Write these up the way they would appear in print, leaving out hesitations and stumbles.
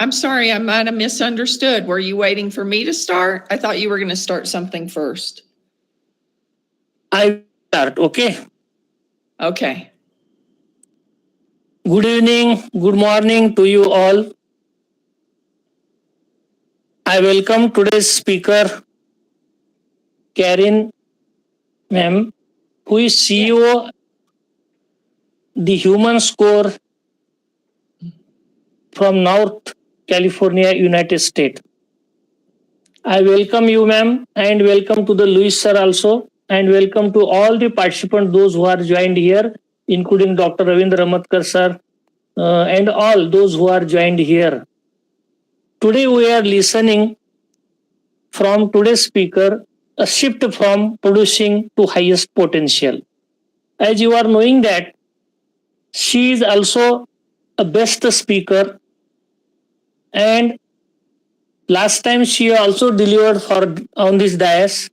I'm sorry, I might have misunderstood. Were you waiting for me to start? I thought you were going to start something first. I start, okay? Okay. Good evening, good morning to you all. I welcome today's speaker, Karen ma'am, who is CEO, the Human Score from North California, United States. I welcome you, ma'am, and welcome to the Luis sir also, and welcome to all the participants, those who are joined here, including Dr. Ravindra Ramatkar sir, and all those who are joined here. Today we are listening from today's speaker, a shift from producing to highest potential. As you are knowing that she is also a best speaker, and last time she also delivered for on this dais,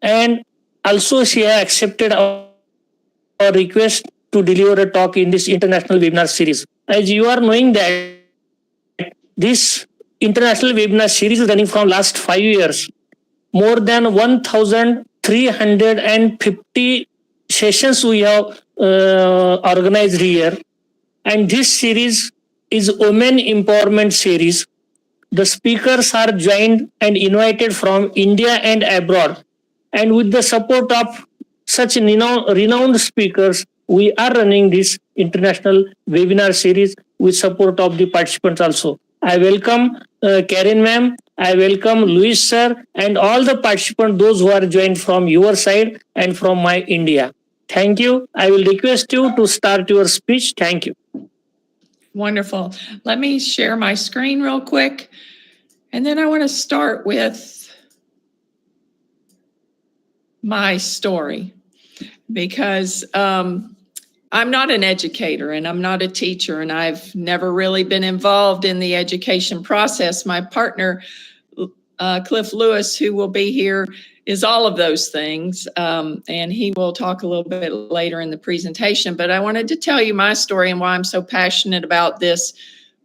and also she has accepted our request to deliver a talk in this international webinar series. As you are knowing that this international webinar series is running from last 5 years. More than 1,350 sessions we have organized here, and this series is Women Empowerment Series. The speakers are joined and invited from India and abroad, and with the support of such renowned speakers, we are running this international webinar series with support of the participants also. I welcome Karen ma'am, I welcome Luis sir, and all the participants, those who are joined from your side and from my India. Thank you. I will request you to start your speech. Thank you. Wonderful. Let me share my screen real quick. And then I want to start with my story because I'm not an educator and I'm not a teacher, and I've never really been involved in the education process. My partner, Cliff Lewis, who will be here, is all of those things, and he will talk a little bit later in the presentation. But I wanted to tell you my story and why I'm so passionate about this,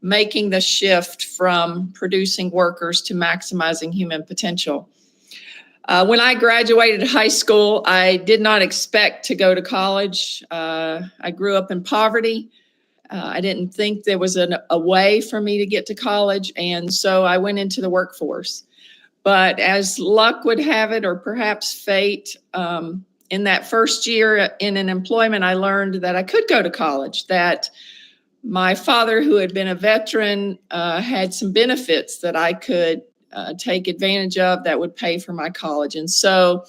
making the shift from producing workers to maximizing human potential. When I graduated high school, I did not expect to go to college. I grew up in poverty. I didn't think there was a way for me to get to college, and so I went into the workforce. But as luck would have it, or perhaps fate, in that first year in an employment, I learned that I could go to college, that my father, who had been a veteran, had some benefits that I could take advantage of that would pay for my college. And so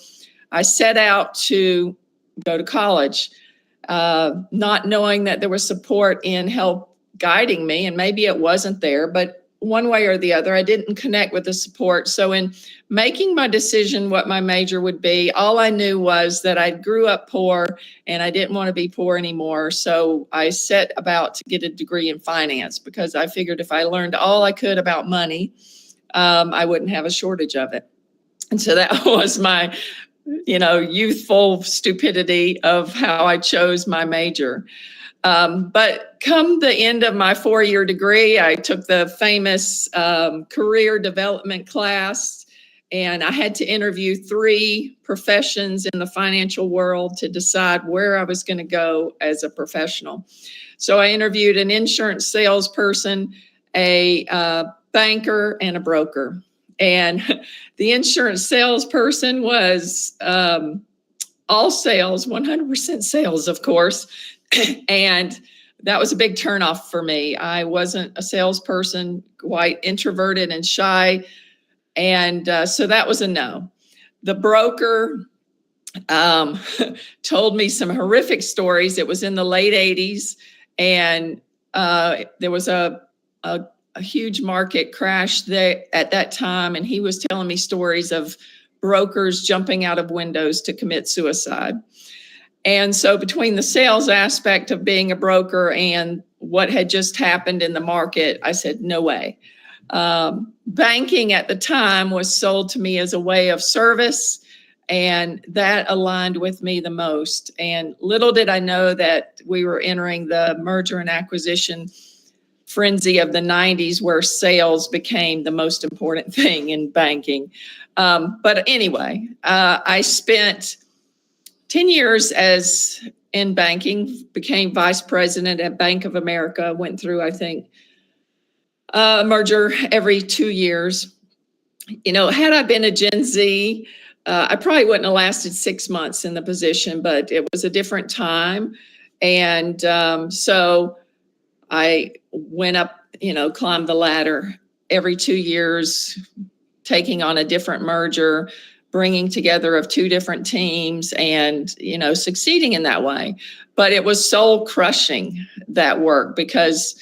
I set out to go to college, not knowing that there was support in help guiding me, and maybe it wasn't there, but one way or the other, I didn't connect with the support. So in making my decision what my major would be, all I knew was that I grew up poor and I didn't want to be poor anymore. So I set about to get a degree in finance because I figured if I learned all I could about money, I wouldn't have a shortage of it. And so that was my, youthful stupidity of how I chose my major. But come the end of my 4-year degree, I took the famous career development class, and I had to interview 3 professions in the financial world to decide where I was going to go as a professional. So I interviewed an insurance salesperson, a banker, and a broker. And the insurance salesperson was all sales, 100% sales, of course. And that was a big turnoff for me. I wasn't a salesperson, quite introverted and shy. And so that was a no. The broker told me some horrific stories. It was in the late 80s, and there was a huge market crash there at that time. And he was telling me stories of brokers jumping out of windows to commit suicide. And so between the sales aspect of being a broker and what had just happened in the market, I said, no way. Banking at the time was sold to me as a way of service, and that aligned with me the most. And little did I know that we were entering the merger and acquisition frenzy of the 90s where sales became the most important thing in banking. But anyway, I spent 10 years in banking, became vice president at Bank of America, went through, I think, a merger every 2 years. Had I been a Gen Z, I probably wouldn't have lasted 6 months in the position, but it was a different time. And so I went up, climbed the ladder every 2 years, taking on a different merger, bringing together of 2 different teams and, succeeding in that way. But it was soul crushing, that work, because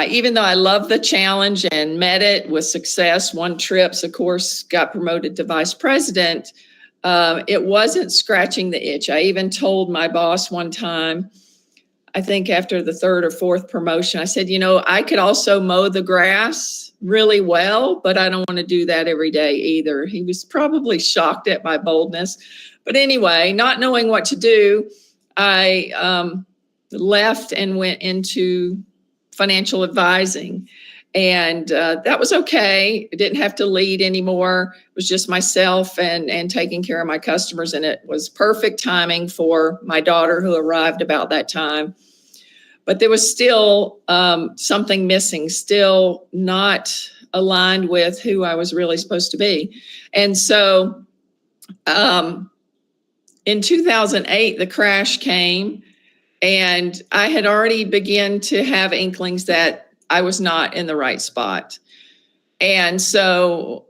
even though I loved the challenge and met it with success, won trips, of course, got promoted to vice president, it wasn't scratching the itch. I even told my boss one time, I think after the 3rd or 4th promotion, I said, I could also mow the grass really well, but I don't want to do that every day either. He was probably shocked at my boldness. But anyway, not knowing what to do, I left and went into financial advising. And that was okay. I didn't have to lead anymore. It was just myself and taking care of my customers. And it was perfect timing for my daughter, who arrived about that time. But there was still something missing, still not aligned with who I was really supposed to be. And so in 2008, the crash came, and I had already begun to have inklings that I was not in the right spot. And so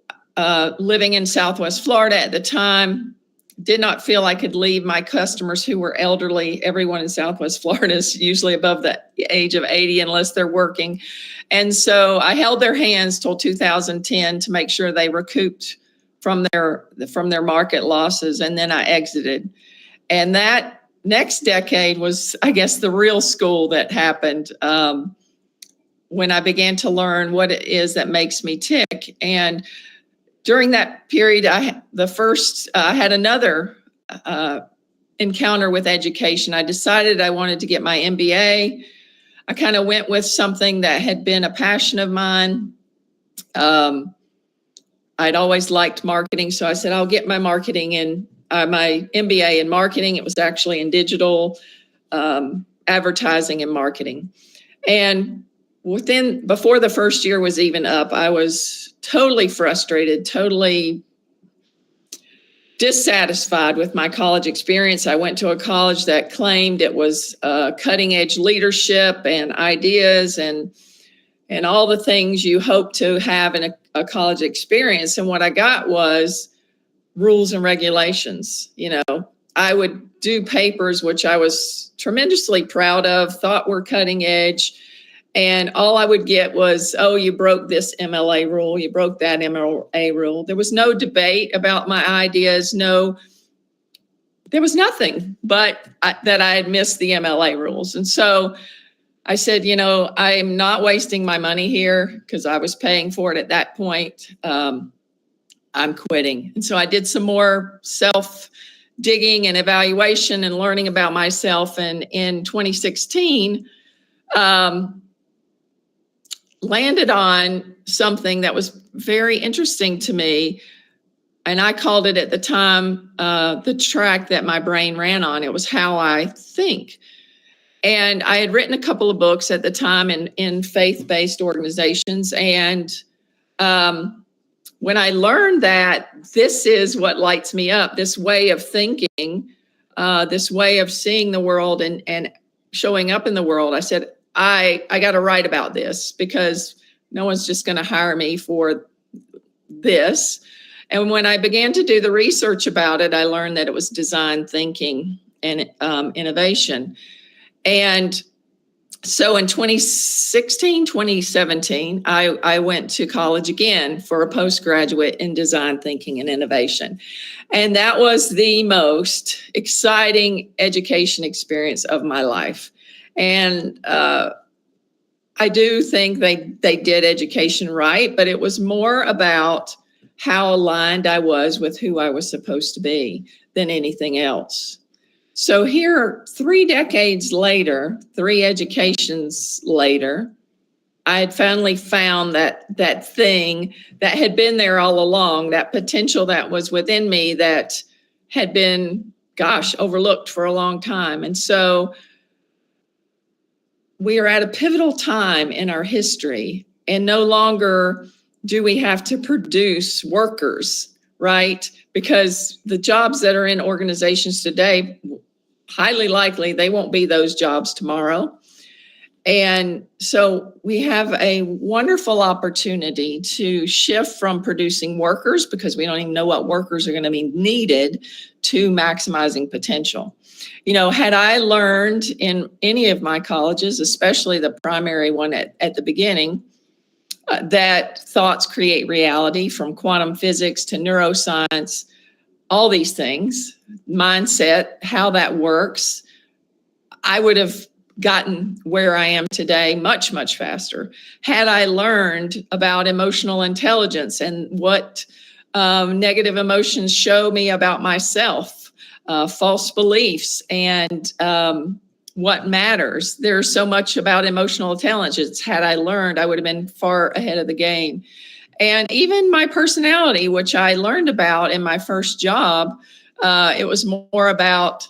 living in Southwest Florida at the time, did not feel I could leave my customers who were elderly. Everyone in Southwest Florida is usually above the age of 80 unless they're working. And so I held their hands till 2010 to make sure they recouped from their market losses. And then I exited. And that next decade was, I guess, the real school that happened when I began to learn what it is that makes me tick. And during that period, I had another encounter with education. I decided I wanted to get my MBA. I kind of went with something that had been a passion of mine. I'd always liked marketing, so I said, I'll get my my MBA in marketing. It was actually in digital advertising and marketing. And before the first year was even up, I was totally frustrated, totally dissatisfied with my college experience. I went to a college that claimed it was cutting edge leadership and ideas and all the things you hope to have in a college experience. And what I got was rules and regulations. I would do papers, which I was tremendously proud of, thought were cutting edge. And all I would get was, oh, you broke this MLA rule, you broke that MLA rule. There was no debate about my ideas. There was nothing but that I had missed the MLA rules. And so I said, I'm not wasting my money here because I was paying for it at that point. I'm quitting. And so I did some more self-digging and evaluation and learning about myself. And in 2016, landed on something that was very interesting to me. And I called it at the time, the track that my brain ran on. It was how I think. And I had written a couple of books at the time in faith-based organizations. And when I learned that this is what lights me up, this way of thinking, this way of seeing the world and showing up in the world, I said, I got to write about this because no one's just going to hire me for this. And when I began to do the research about it, I learned that it was design thinking and innovation. And so in 2016, 2017, I went to college again for a postgraduate in design thinking and innovation. And that was the most exciting education experience of my life. And I do think they did education right, but it was more about how aligned I was with who I was supposed to be than anything else. So here, 3 decades later, 3 educations later, I had finally found that thing that had been there all along, that potential that was within me that had been, gosh, overlooked for a long time. And so we are at a pivotal time in our history, and no longer do we have to produce workers, right? Because the jobs that are in organizations today, highly likely they won't be those jobs tomorrow. And so we have a wonderful opportunity to shift from producing workers, because we don't even know what workers are going to be needed, to maximizing potential. You know, had I learned in any of my colleges, especially the primary one at the beginning, that thoughts create reality, from quantum physics to neuroscience, all these things, mindset, how that works, I would have gotten where I am today much, much faster. Had I learned about emotional intelligence and what negative emotions show me about myself, false beliefs, and what matters. There's so much about emotional intelligence. Had I learned, I would have been far ahead of the game. And even my personality, which I learned about in my first job, it was more about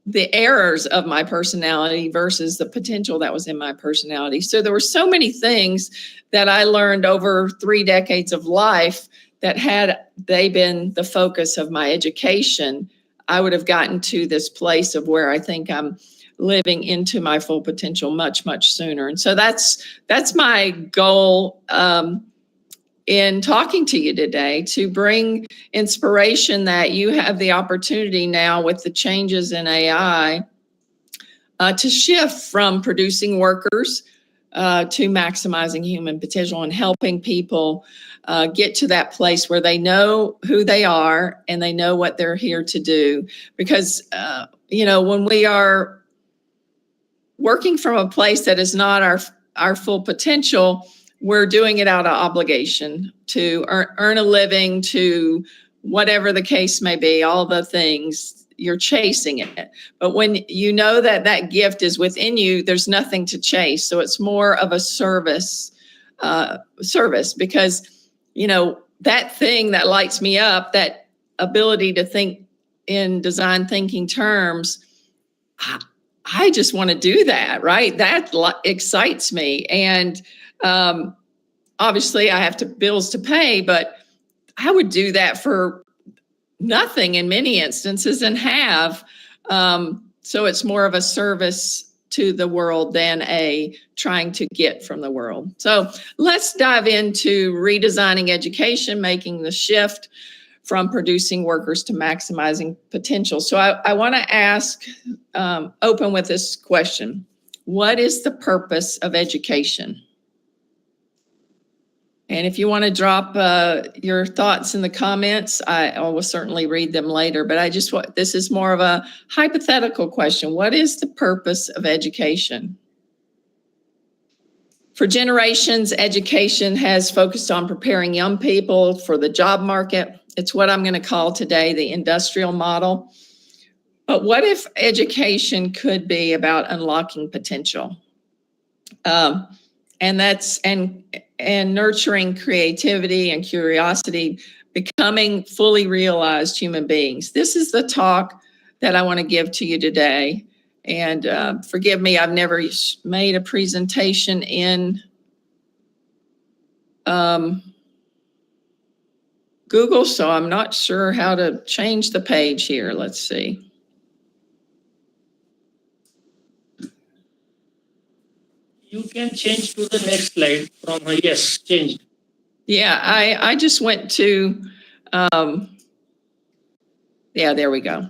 the errors of my personality versus the potential that was in my personality. So there were so many things that I learned over 3 decades of life that, had they been the focus of my education, I would have gotten to this place of where I think I'm living into my full potential much, much sooner. And so that's my goal in talking to you today, to bring inspiration that you have the opportunity now with the changes in AI to shift from producing workers to maximizing human potential and helping people get to that place where they know who they are and they know what they're here to do. Because, you know, when we are working from a place that is not our full potential, we're doing it out of obligation to earn a living, to whatever the case may be, all the things, you're chasing it. But when you know that that gift is within you, there's nothing to chase. So it's more of a service, because, you know, that thing that lights me up, that ability to think in design thinking terms, I just want to do that, right? That excites me. And obviously I have bills to pay, but I would do that for nothing in many instances and have. So it's more of a service to the world than a trying to get from the world. So let's dive into redesigning education, making the shift from producing workers to maximizing potential. So I want to ask, open with this question. What is the purpose of education? And if you want to drop your thoughts in the comments, I will certainly read them later. But I just want, this is more of a hypothetical question. What is the purpose of education? For generations, education has focused on preparing young people for the job market. It's what I'm going to call today the industrial model. But what if education could be about unlocking potential? And that's and nurturing creativity and curiosity, becoming fully realized human beings. This is the talk that I want to give to you today. And forgive me, I've never made a presentation in Google, so I'm not sure how to change the page here. Let's see. You can change to the next slide from yes, change. Yeah, I just went to, yeah, there we go.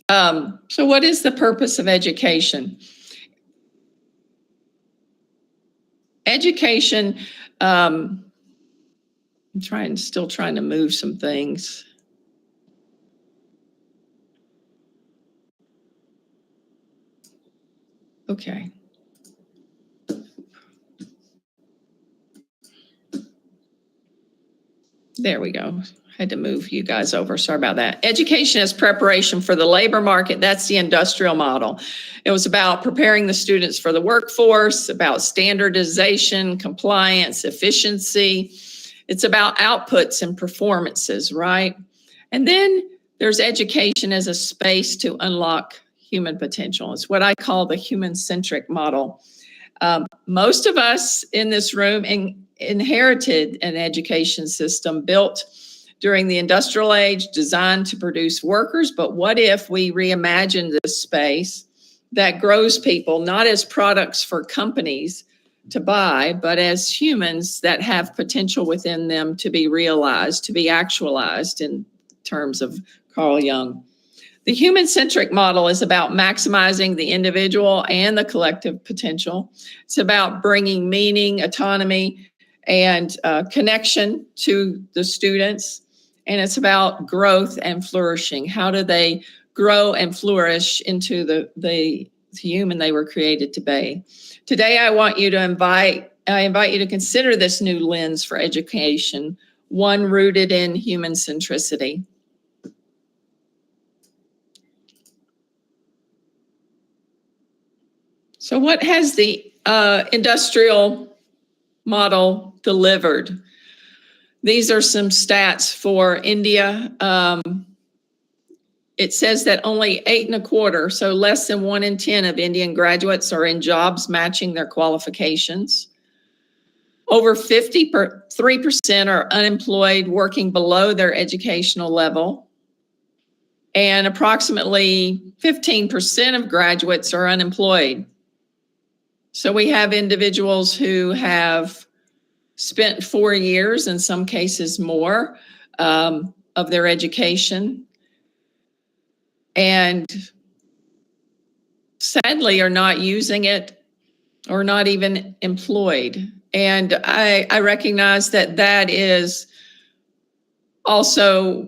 So what is the purpose of education? Education, I'm still trying to move some things. Okay. There we go. Had to move you guys over. Sorry about that. Education as preparation for the labor market. That's the industrial model. It was about preparing the students for the workforce, about standardization, compliance, efficiency. It's about outputs and performances, right? And then there's education as a space to unlock human potential. It's what I call the human-centric model. Most of us in this room inherited an education system built during the industrial age, designed to produce workers. But what if we reimagine this space that grows people, not as products for companies to buy, but as humans that have potential within them to be realized, to be actualized in terms of Carl Jung. The human-centric model is about maximizing the individual and the collective potential. It's about bringing meaning, autonomy, and connection to the students. And it's about growth and flourishing. How do they grow and flourish into the human they were created to be? Today, I invite you to consider this new lens for education, one rooted in human centricity. So what has the industrial model delivered? These are some stats for India. It says that only 8.25, so less than 1 in 10 of Indian graduates are in jobs matching their qualifications. Over 53% are unemployed, working below their educational level. And approximately 15% of graduates are unemployed. So we have individuals who have spent 4 years, in some cases more, of their education, and sadly are not using it or not even employed. And I recognize that that is also,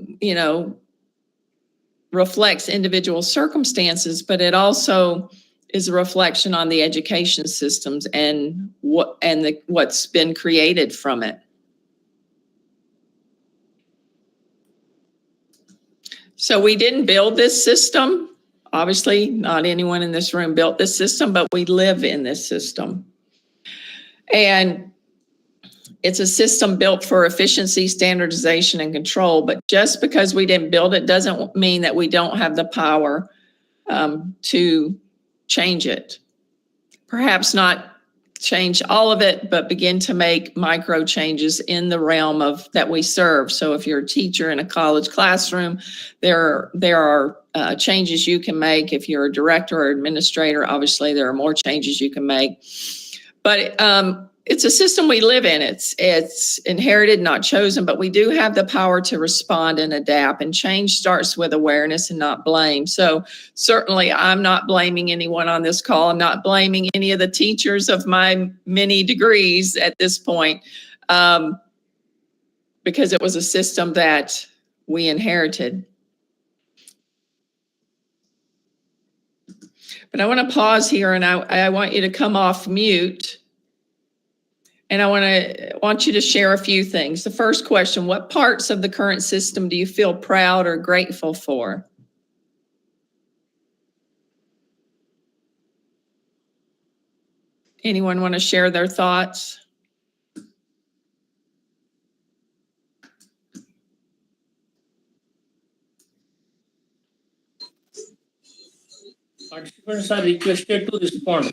reflects individual circumstances, but it also is a reflection on the education systems and what's been created from it. So we didn't build this system. Obviously, not anyone in this room built this system, but we live in this system. And it's a system built for efficiency, standardization, and control. But just because we didn't build it doesn't mean that we don't have the power to change it. Perhaps not change all of it, but begin to make micro changes in the realm of that we serve. So if you're a teacher in a college classroom, there are changes you can make. If you're a director or administrator, obviously there are more changes you can make. But it's a system we live in. It's inherited, not chosen, but we do have the power to respond and adapt. And change starts with awareness and not blame. So certainly I'm not blaming anyone on this call. I'm not blaming any of the teachers of my many degrees at this point, because it was a system that we inherited. But I want to pause here, and I want you to come off mute. And I want you to share a few things. The first question, what parts of the current system do you feel proud or grateful for? Anyone want to share their thoughts? Participants are requested to respond.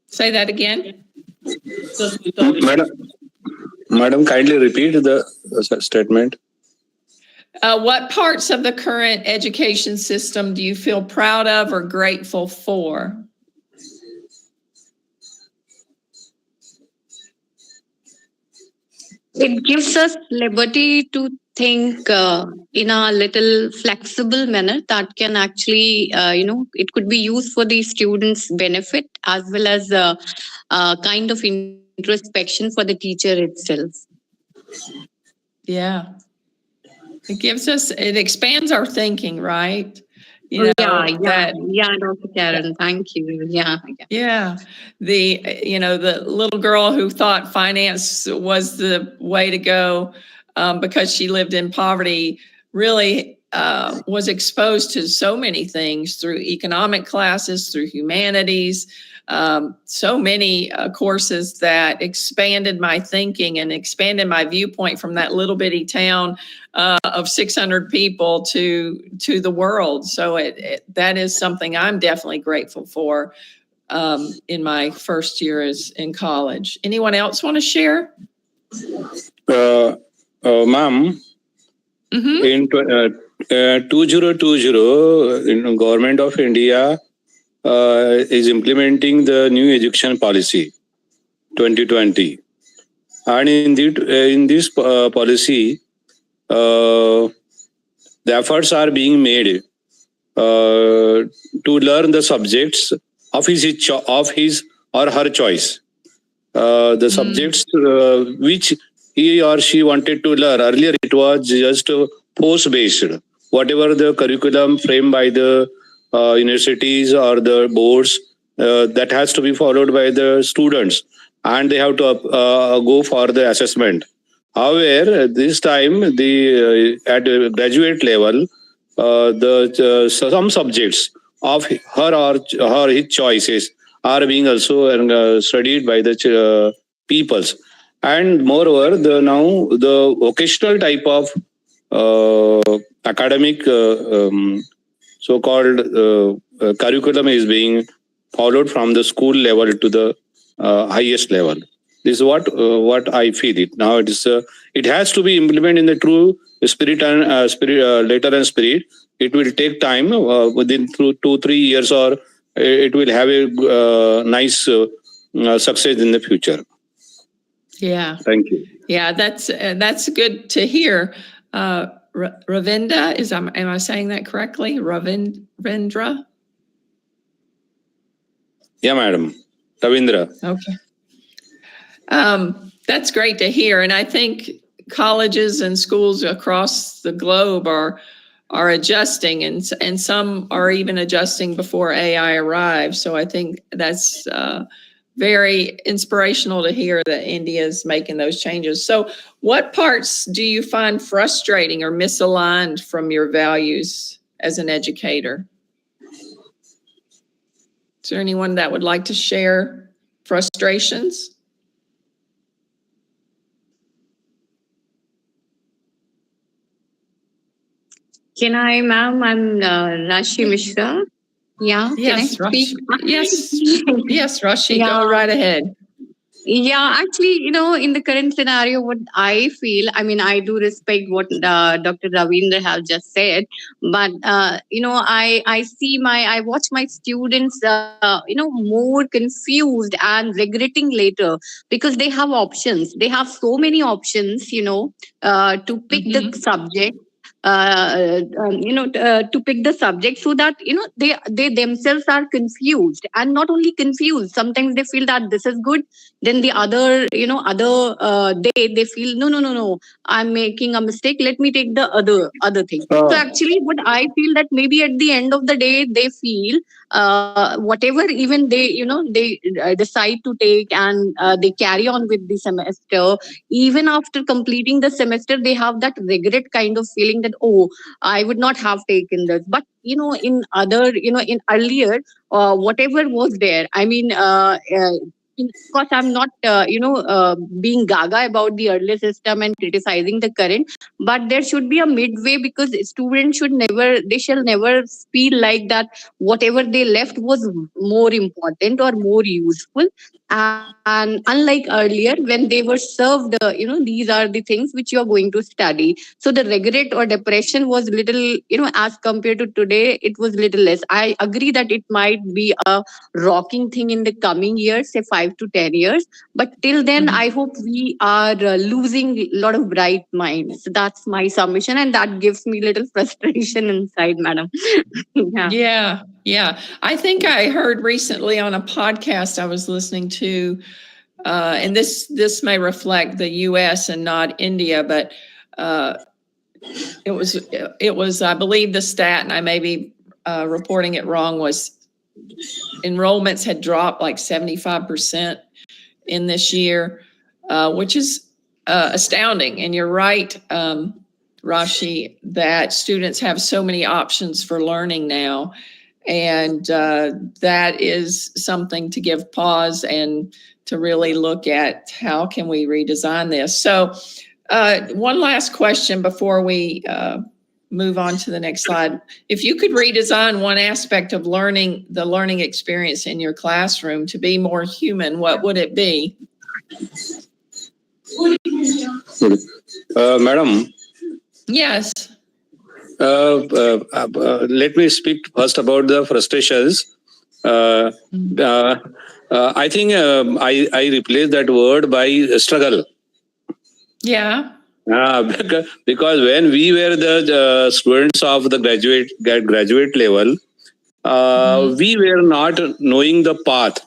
Say that again. Madam, kindly repeat the statement. What parts of the current education system do you feel proud of or grateful for? It gives us liberty to think in a little flexible manner that can actually, it could be used for the students' benefit as well as a kind of introspection for the teacher itself. Yeah. It expands our thinking, right? You know, Yeah, Dr. Karen, thank you. Yeah. The little girl who thought finance was the way to go because she lived in poverty really was exposed to so many things through economic classes, through humanities, so many courses that expanded my thinking and expanded my viewpoint from that little bitty town of 600 people to the world. So that is something I'm definitely grateful for in my first year in college. Anyone else want to share? Ma'am, in 2020, Government of India is implementing the new education policy 2020, and in this policy, the efforts are being made to learn the subjects of his or her choice. The subjects which he or she wanted to learn. Earlier, it was just post-based. Whatever the curriculum framed by the universities or the boards, that has to be followed by the students, and they have to go for the assessment. However, this time, at the graduate level, some subjects of her or his choices are being also studied by the peoples. And moreover, now the vocational type of academic so-called curriculum is being followed from the school level to the highest level. This is what I feel it. Now it has to be implemented in the true spirit and letter and spirit. It will take time within 2-3 years, or it will have a nice success in the future. Yeah. Thank you. Yeah, that's good to hear. Ravinda, am I saying that correctly? Ravindra? Yeah, madam. Ravindra. Okay. That's great to hear. And I think colleges and schools across the globe are adjusting, and some are even adjusting before AI arrives. So I think that's very inspirational to hear that India is making those changes. So what parts do you find frustrating or misaligned from your values as an educator? Is there anyone that would like to share frustrations? Can I, ma'am? I'm Rashi Mishra. Yeah, yes, can I speak? Yes, Rashi, Yeah. go right ahead. Yeah, actually, in the current scenario, what I feel, I do respect what Dr. Ravindra have just said, but, I watch my students, more confused and regretting later because they have options. They have so many options, to pick the subject. To pick the subject, so that they themselves are confused, and not only confused, sometimes they feel that this is good, then the other day they feel no, I'm making a mistake, let me take the other thing. So actually what I feel that maybe at the end of the day they feel whatever even they decide to take, and they carry on with the semester. Even after completing the semester, they have that regret kind of feeling that, oh, I would not have taken this. But in earlier, whatever was there, of course, I'm not, being gaga about the earlier system and criticizing the current, but there should be a midway, because students shall never feel like that whatever they left was more important or more useful. And unlike earlier, when they were served, these are the things which you are going to study. So the regret or depression was little, as compared to today, it was little less. I agree that it might be a rocking thing in the coming years, say 5 to 10 years. But till then, I hope we are losing a lot of bright minds. That's my submission, and that gives me little frustration inside, madam. Yeah. I think I heard recently on a podcast I was listening to, and this may reflect the U.S. and not India, but it was I believe the stat, and I may be reporting it wrong, was enrollments had dropped like 75% in this year, which is astounding. And you're right, Rashi, that students have so many options for learning now. And that is something to give pause and to really look at how can we redesign this. So one last question before we move on to the next slide. If you could redesign one aspect of learning, the learning experience in your classroom to be more human, what would it be? Madam, Yes. let me speak first about the frustrations. I think I replaced that word by struggle. Yeah. Because when we were the students of the graduate level, we were not knowing the path.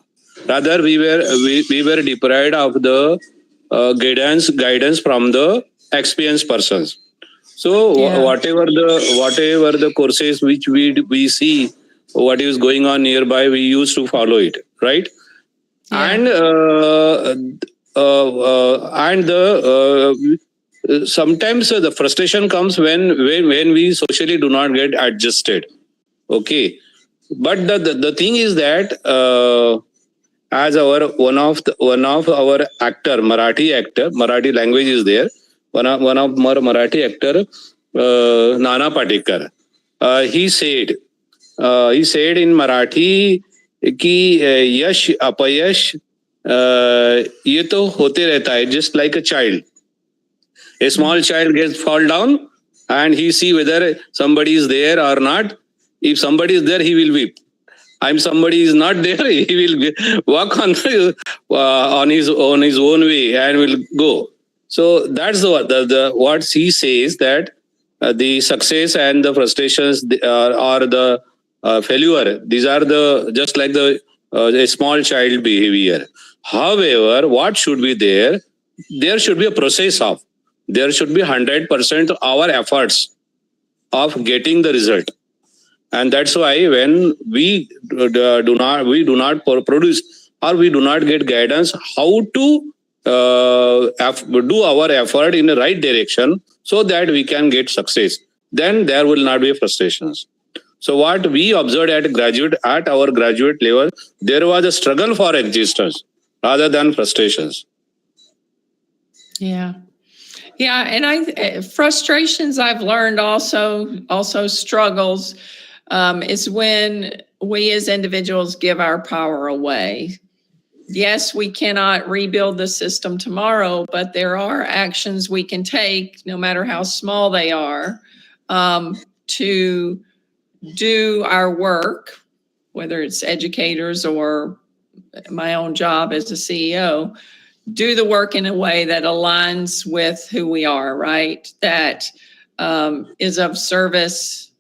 Rather, we were deprived of the guidance from the experienced persons. So whatever the courses which we see, what is going on nearby, we used to follow it, right? Yeah. And sometimes the frustration comes when we socially do not get adjusted. Okay, but the thing is that as one of our actor, Marathi language is there. One of our Marathi actor, Nana Patekar, he said in Marathi कि यश अपयश ये तो होते रहता है, just like a child. A small child gets fall down and he see whether somebody is there or not. If somebody is there, he will weep. If somebody is not there, he will walk on his own way and will go. So that's what he says, that the success and the frustrations or the failure, these are just like a small child behavior. However, what should be there? There should be a process of. There should be 100% our efforts of getting the result, and that's why when we do not produce or we do not get guidance how to do our effort in the right direction so that we can get success, then there will not be frustrations. So what we observed at our graduate level, there was a struggle for existence rather than frustrations. Yeah. Yeah, and frustrations I've learned also struggles is when we as individuals give our power away. Yes, we cannot rebuild the system tomorrow, but there are actions we can take, no matter how small they are, to do our work, whether it's educators or my own job as a CEO, do the work in a way that aligns with who we are, right? That is of service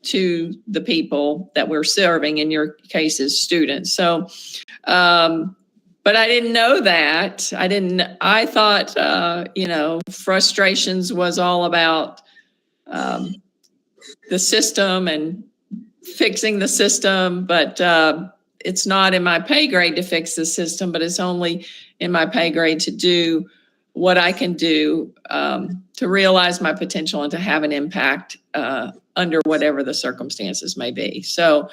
to the people that we're serving, in your case as students. So, but I didn't know that. I thought, frustrations was all about the system and fixing the system, but it's not in my pay grade to fix the system, but it's only in my pay grade to do what I can do to realize my potential and to have an impact under whatever the circumstances may be. So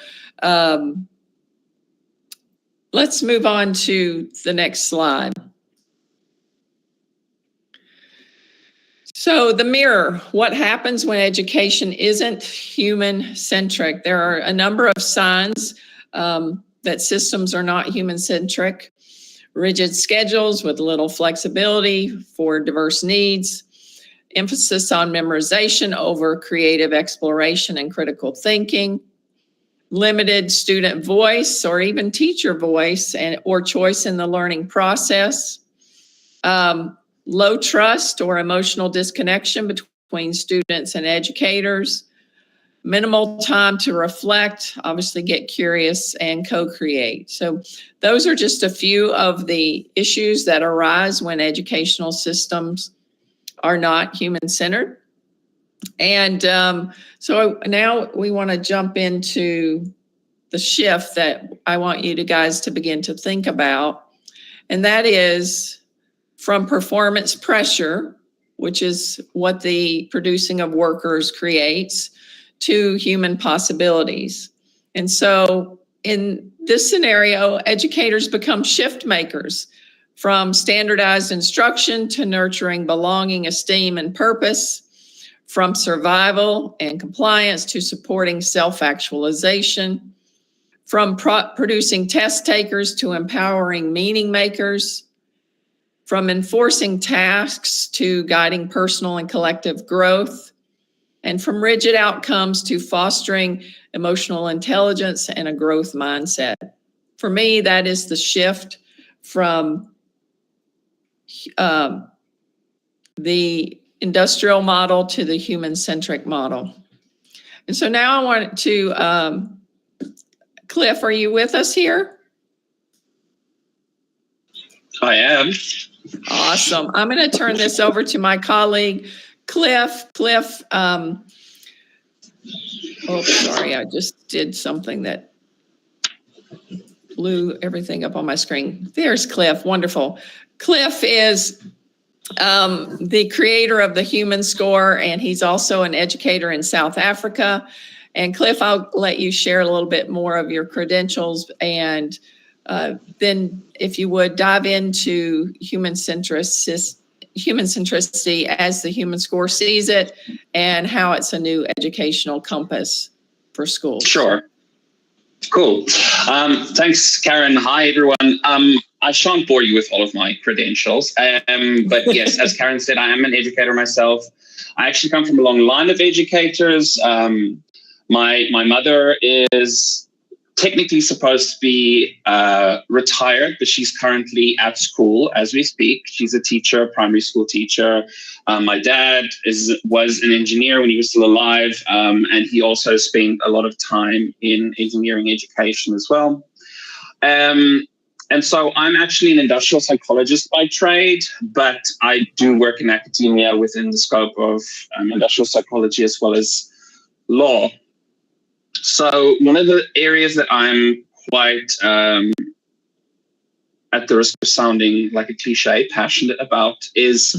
let's move on to the next slide. So the mirror, what happens when education isn't human-centric? There are a number of signs that systems are not human-centric. Rigid schedules with little flexibility for diverse needs, emphasis on memorization over creative exploration and critical thinking, limited student voice or even teacher voice or choice in the learning process, low trust or emotional disconnection between students and educators, minimal time to reflect, obviously get curious, and co-create. So those are just a few of the issues that arise when educational systems are not human-centered. And so now we want to jump into the shift that I want you guys to begin to think about. And that is from performance pressure, which is what the producing of workers creates, to human possibilities. And so in this scenario, educators become shift makers, from standardized instruction to nurturing belonging, esteem, and purpose, from survival and compliance to supporting self-actualization, from producing test takers to empowering meaning makers, from enforcing tasks to guiding personal and collective growth, and from rigid outcomes to fostering emotional intelligence and a growth mindset. For me, that is the shift from the industrial model to the human-centric model. And so now I want to, Cliff, are you with us here? I am. Awesome. I'm going to turn this over to my colleague, Cliff. Cliff, oh, sorry, I just did something that blew everything up on my screen. There's Cliff. Wonderful. Cliff is the creator of the Human Score, and he's also an educator in South Africa. And Cliff, I'll let you share a little bit more of your credentials, and then if you would dive into human centricity as the Human Score sees it, and how it's a new educational compass for schools. Sure. Cool. Thanks, Karen. Hi, everyone. I shan't bore you with all of my credentials, but yes, as Karen said, I am an educator myself. I actually come from a long line of educators. My mother is technically supposed to be retired, but she's currently at school as we speak. She's a teacher, a primary school teacher. My dad was an engineer when he was still alive, and he also spent a lot of time in engineering education as well. And so I'm actually an industrial psychologist by trade, but I do work in academia within the scope of industrial psychology as well as law. So one of the areas that I'm quite, at the risk of sounding like a cliche, passionate about is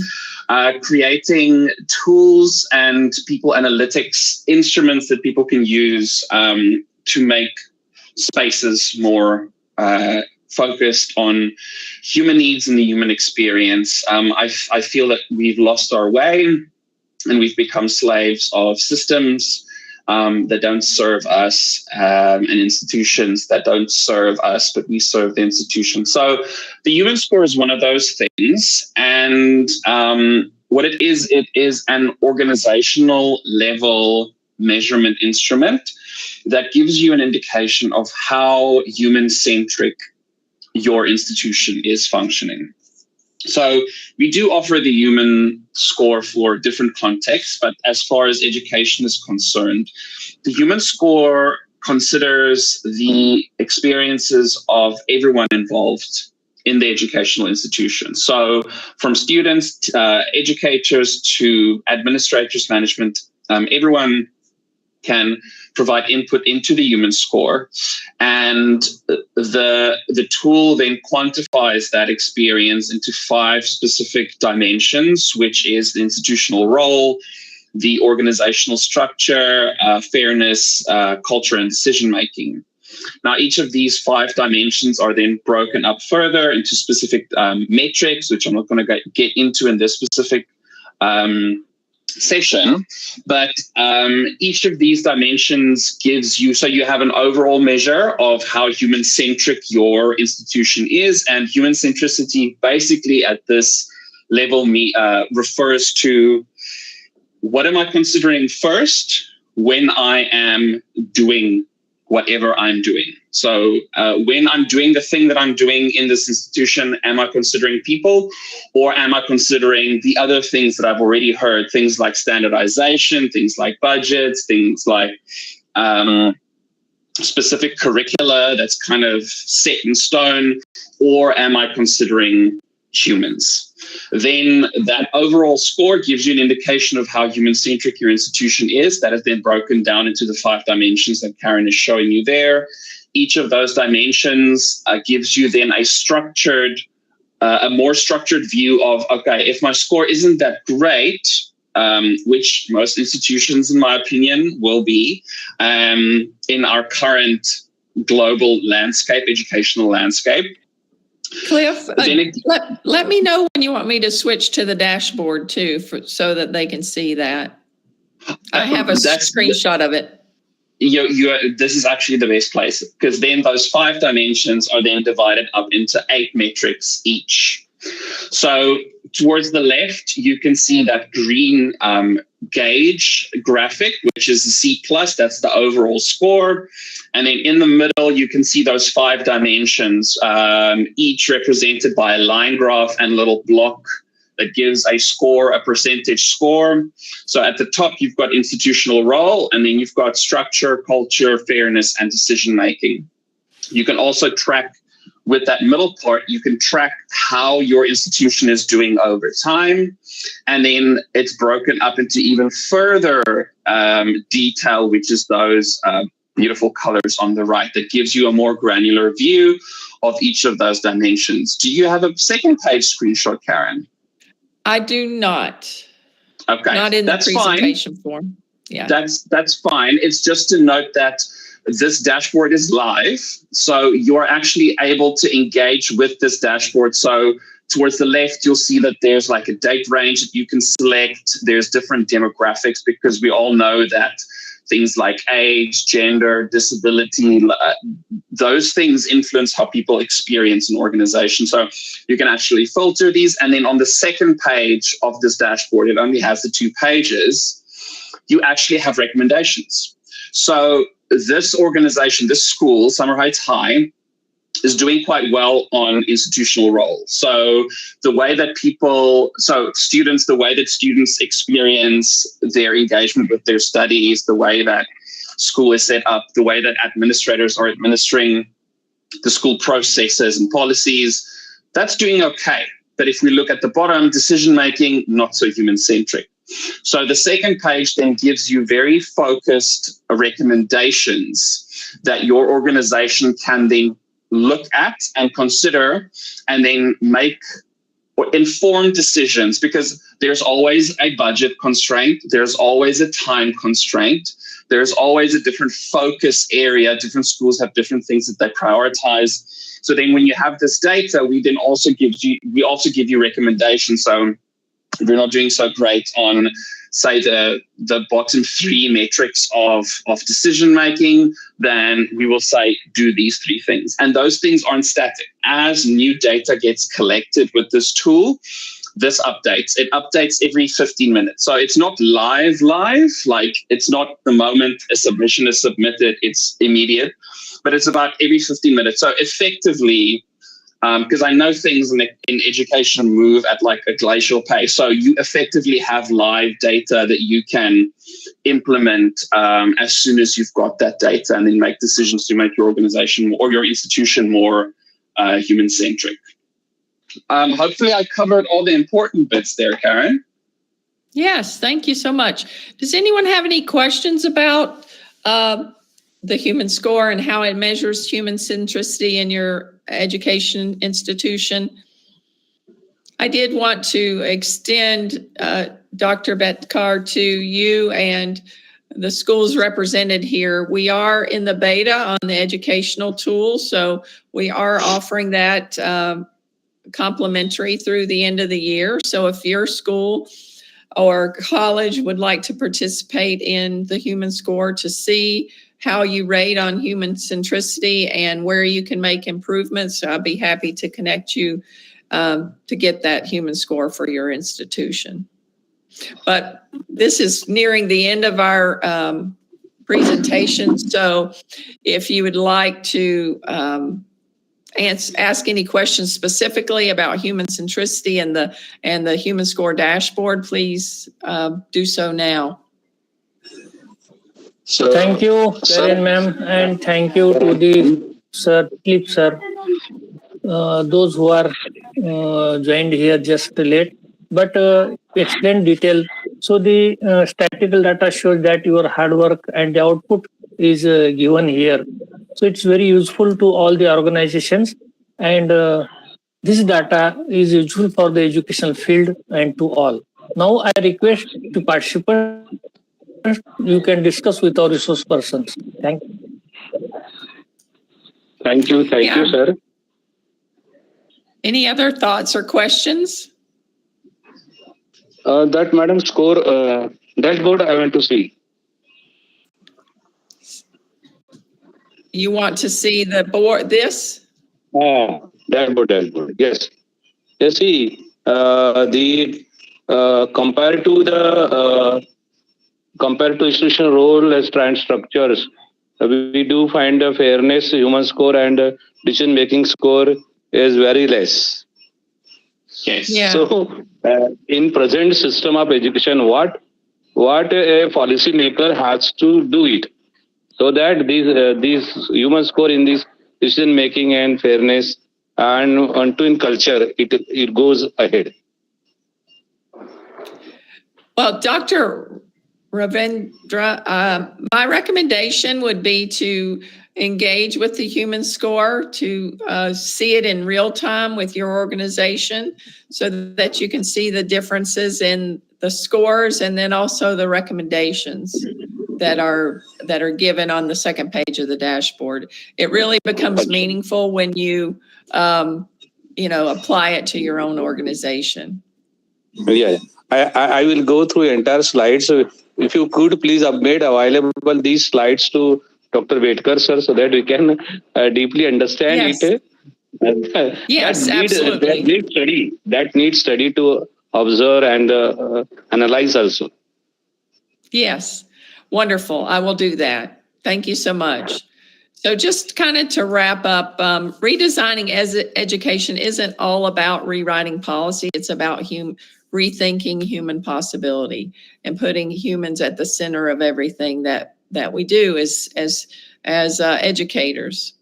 creating tools and people analytics instruments that people can use to make spaces more focused on human needs and the human experience. I feel that we've lost our way and we've become slaves of systems that don't serve us, and institutions that don't serve us, but we serve the institution. So the Human Score is one of those things. And what it is an organizational level measurement instrument that gives you an indication of how human-centric your institution is functioning. So we do offer the Human Score for different contexts, but as far as education is concerned, the Human Score considers the experiences of everyone involved in the educational institution. So from students, educators to administrators, management, everyone can provide input into the Human Score, and the tool then quantifies that experience into 5 specific dimensions, which is the institutional role, the organizational structure, fairness, culture, and decision-making. Now, each of these 5 dimensions are then broken up further into specific metrics, which I'm not going to get into in this specific session, but each of these dimensions gives you, so you have an overall measure of how human-centric your institution is, and human centricity basically at this level refers to what am I considering first when I am doing whatever I'm doing. So when I'm doing the thing that I'm doing in this institution, am I considering people, or am I considering the other things that I've already heard, things like standardization, things like budgets, things like specific curricula that's kind of set in stone, or am I considering humans. Then that overall score gives you an indication of how human-centric your institution is. That is then broken down into the 5 dimensions that Karen is showing you there. Each of those dimensions gives you then a more structured view of, okay, if my score isn't that great, which most institutions, in my opinion, will be in our current global landscape, educational landscape. Cliff, let me know when you want me to switch to the dashboard too, so that they can see that. I have a screenshot of it. This is actually the best place, because then those 5 dimensions are then divided up into 8 metrics each. So towards the left, you can see that green gauge graphic, which is the C+, that's the overall score. And then in the middle, you can see those 5 dimensions, each represented by a line graph and a little block that gives a score, a percentage score. So at the top, you've got institutional role, and then you've got structure, culture, fairness, and decision-making. You can also track, with that middle part, you can track how your institution is doing over time. And then it's broken up into even further detail, which is those beautiful colors on the right that gives you a more granular view of each of those dimensions. Do you have a second page screenshot, Karen? I do not. Okay, not in the that's presentation fine. form. Yeah, that's fine. It's just to note that this dashboard is live, so you're actually able to engage with this dashboard. So towards the left, you'll see that there's like a date range that you can select. There's different demographics, because we all know that things like age, gender, disability, those things influence how people experience an organization. So you can actually filter these. And then on the second page of this dashboard, it only has the 2 pages, you actually have recommendations. So this organization, this school, Summer Heights High, is doing quite well on institutional role. So the way that students experience their engagement with their studies, the way that school is set up, the way that administrators are administering the school processes and policies, that's doing okay. But if we look at the bottom, decision-making, not so human-centric. So the second page then gives you very focused recommendations that your organization can then look at and consider, and then make informed decisions, because there's always a budget constraint, there's always a time constraint, there's always a different focus area. Different schools have different things that they prioritize. So then when you have this data, we also give you recommendations. So if you're not doing so great on, say, the bottom 3 metrics of decision making, then we will say do these 3 things. And those things aren't static. As new data gets collected with this tool, this updates. It updates every 15 minutes. So it's not live, like it's not the moment a submission is submitted, it's immediate, but it's about every 15 minutes. So effectively, because I know things in education move at like a glacial pace. So you effectively have live data that you can implement as soon as you've got that data, and then make decisions to make your organization or your institution more human-centric. Hopefully I covered all the important bits there, Karen. Yes, thank you so much. Does anyone have any questions about the human score and how it measures human centricity in your education institution? I did want to extend Dr. BETKAR to you and the schools represented here. We are in the beta on the educational tool, so we are offering that complimentary through the end of the year. So if your school or college would like to participate in the human score to see how you rate on human centricity and where you can make improvements, I'll be happy to connect you to get that human score for your institution. But this is nearing the end of our presentation. So if you would like to ask any questions specifically about human centricity and the human score dashboard, please do so now. So thank you, Karen ma'am, and thank you to the sir, Clip sir, those who are joined here just late, but explain detail. So the statistical data shows that your hard work and the output is given here. So it's very useful to all the organizations, and this data is useful for the educational field and to all. Now I request to participants, you can discuss with our resource persons. Thank you. Thank you, Yeah. sir. Any other thoughts or questions? That madam score dashboard I want to see. You want to see the board, this? Dashboard. Yes. You see, the compared to institutional role as trend structures, we do find a fairness human score and decision making score is very less. Yes. Yeah. So, in present system of education, what a policy maker has to do it so that these human score in this decision making and fairness and onto in culture it goes ahead. Well, Dr. Ravindra, my recommendation would be to engage with the human score, to see it in real time with your organization so that you can see the differences in the scores and then also the recommendations that are given on the second page of the dashboard. It really becomes meaningful when you apply it to your own organization. Yeah, I will go through entire slides. So if you could please made available these slides to Dr. BETKAR sir, so that we can deeply understand Yes. it. Yes, absolutely. That needs study to observe and analyze also. Yes, wonderful. I will do that. Thank you so much. So just kind of to wrap up, redesigning education isn't all about rewriting policy. It's about rethinking human possibility and putting humans at the center of everything that we do as educators.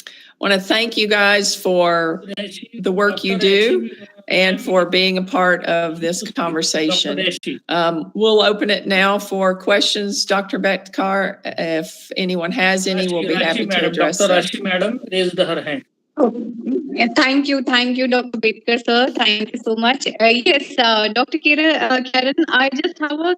I want to thank you guys for the work you do and for being a part of this conversation. We'll open it now for questions. Dr. BETKAR, if anyone has any, we'll be happy to address them. Dr. Rashi madam raised her hand. Thank you, Dr. BETKAR, sir. Thank you so much. Yes, Dr. Karen, I just have a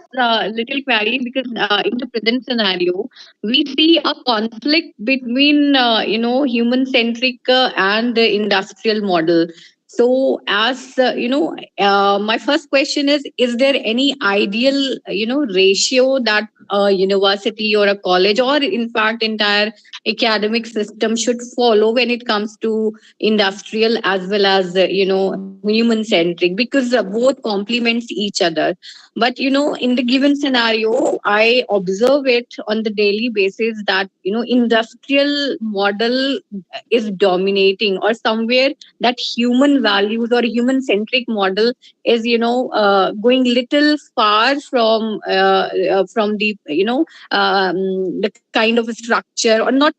little query because in the present scenario, we see a conflict between, human-centric and the industrial model. So, as my first question is there any ideal, ratio that a university or a college or in fact entire academic system should follow when it comes to industrial as well as human centric, because both complements each other. But in the given scenario, I observe it on the daily basis that industrial model is dominating, or somewhere that human values or human centric model is going little far from the kind of structure, or not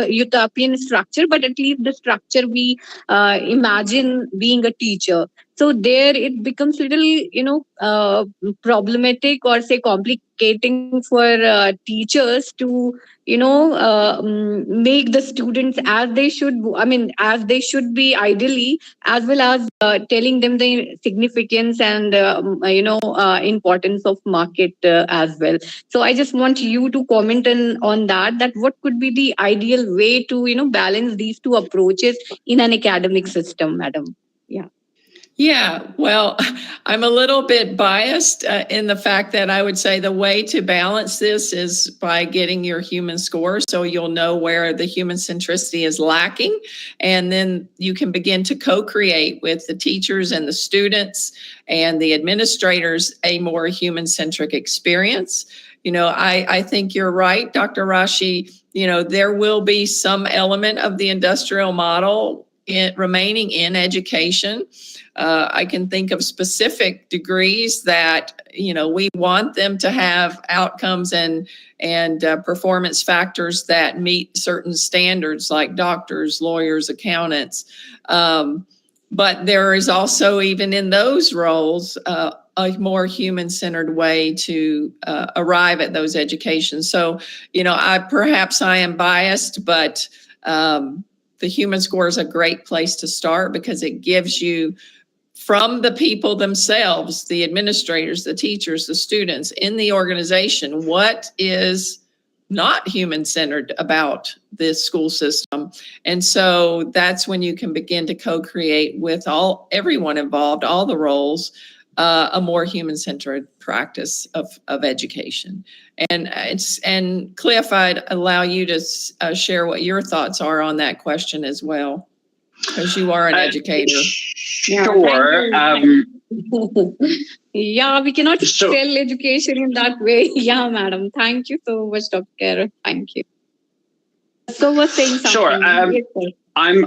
utopian structure, but at least the structure we imagine being a teacher. So there it becomes little problematic, or say complicating for teachers to make the students as they should be ideally, as well as telling them the significance and importance of market as well. So I just want you to comment on that what could be the ideal way to balance these two approaches in an academic system, madam? Yeah, well, I'm a little bit biased in the fact that I would say the way to balance this is by getting your human score, so you'll know where the human centricity is lacking, and then you can begin to co-create with the teachers and the students and the administrators a more human-centric experience. I think you're right, Dr. Rashi. There will be some element of the industrial model remaining in education. I can think of specific degrees that, we want them to have outcomes and performance factors that meet certain standards, like doctors, lawyers, accountants. but there is also, even in those roles, a more human-centered way to arrive at those educations. So, perhaps I am biased, but the human score is a great place to start because it gives you, from the people themselves, the administrators, the teachers, the students in the organization, what is not human-centered about this school system. And so that's when you can begin to co-create with everyone involved, all the roles, a more human-centered practice of education. And Cliff, I'd allow you to share what your thoughts are on that question as well, because you are an educator. Sure. Yeah, we cannot sell education in that way. Yeah, madam. Thank you so much, Dr. Kara. Thank you. So was saying something. Sure. Yes, sir. I'm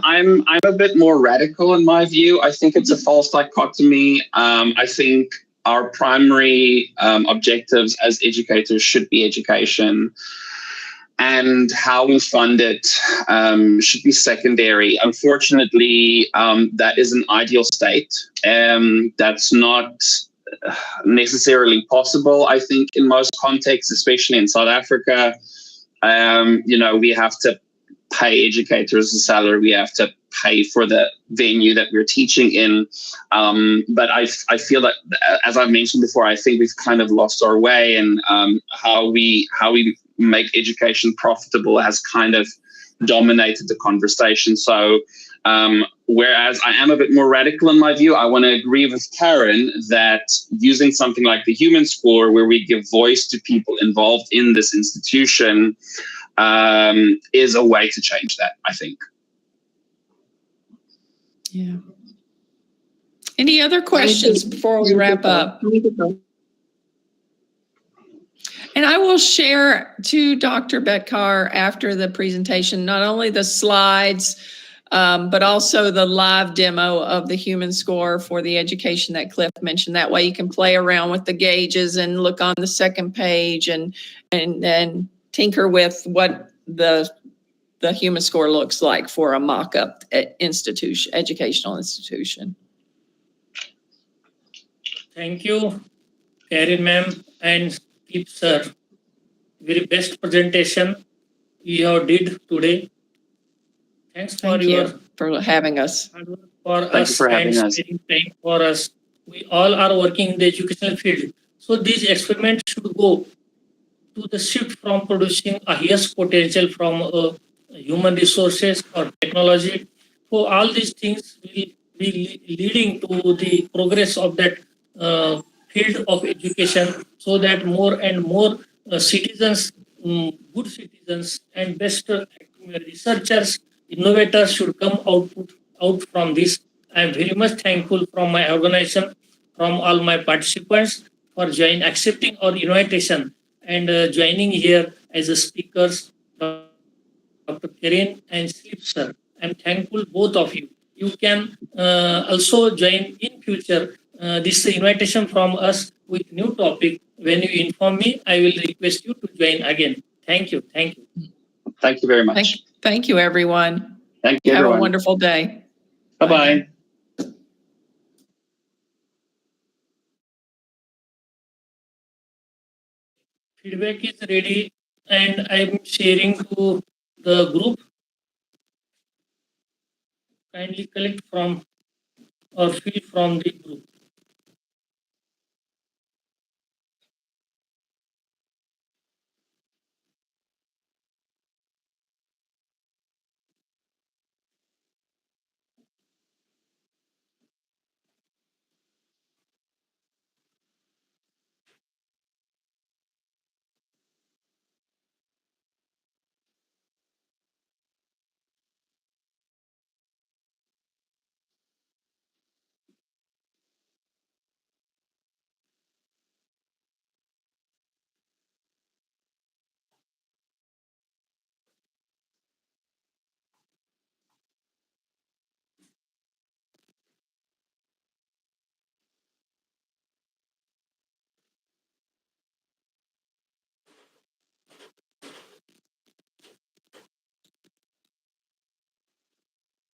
a bit more radical in my view. I think it's a false dichotomy. I think our primary objectives as educators should be education, and how we fund it should be secondary. Unfortunately, that is an ideal state. That's not necessarily possible, I think, in most contexts, especially in South Africa. We have to pay educators a salary. We have to pay for the venue that we're teaching in. But I feel that, as I've mentioned before, I think we've kind of lost our way, and how we make education profitable has kind of dominated the conversation. So whereas I am a bit more radical in my view, I want to agree with Karen that using something like the human score, where we give voice to people involved in this institution, is a way to change that, I think. Yeah. Any other questions before we wrap up? And I will share to Dr. BETKAR after the presentation, not only the slides, but also the live demo of the human score for the education that Cliff mentioned. That way you can play around with the gauges and look on the second page and tinker with what the human score looks like for a mock-up educational institution. Thank you, Karen ma'am and Steve sir. Very best presentation you have did today. Thanks for for having us. Thank you for having us. Spending time for us. We all are working in the educational field. So these experiments should go to the shift from producing a highest potential from human resources or technology. So all these things will be leading to the progress of that field of education, so that more and more citizens, good citizens and best researchers, innovators should come out from this. I am very much thankful from my organization, from all my participants for accepting our invitation and joining here as a speakers, Dr. Karen and Sleep sir. I'm thankful both of you. You can also join in future. This invitation from us with new topic. When you inform me, I will request you to join again. Thank you. Thank you. Thank you very much. Thank you, everyone. Thank you, everyone. Have a wonderful day. Bye-bye. Feedback is ready and I'm sharing to the group. Kindly collect from or fill from the group.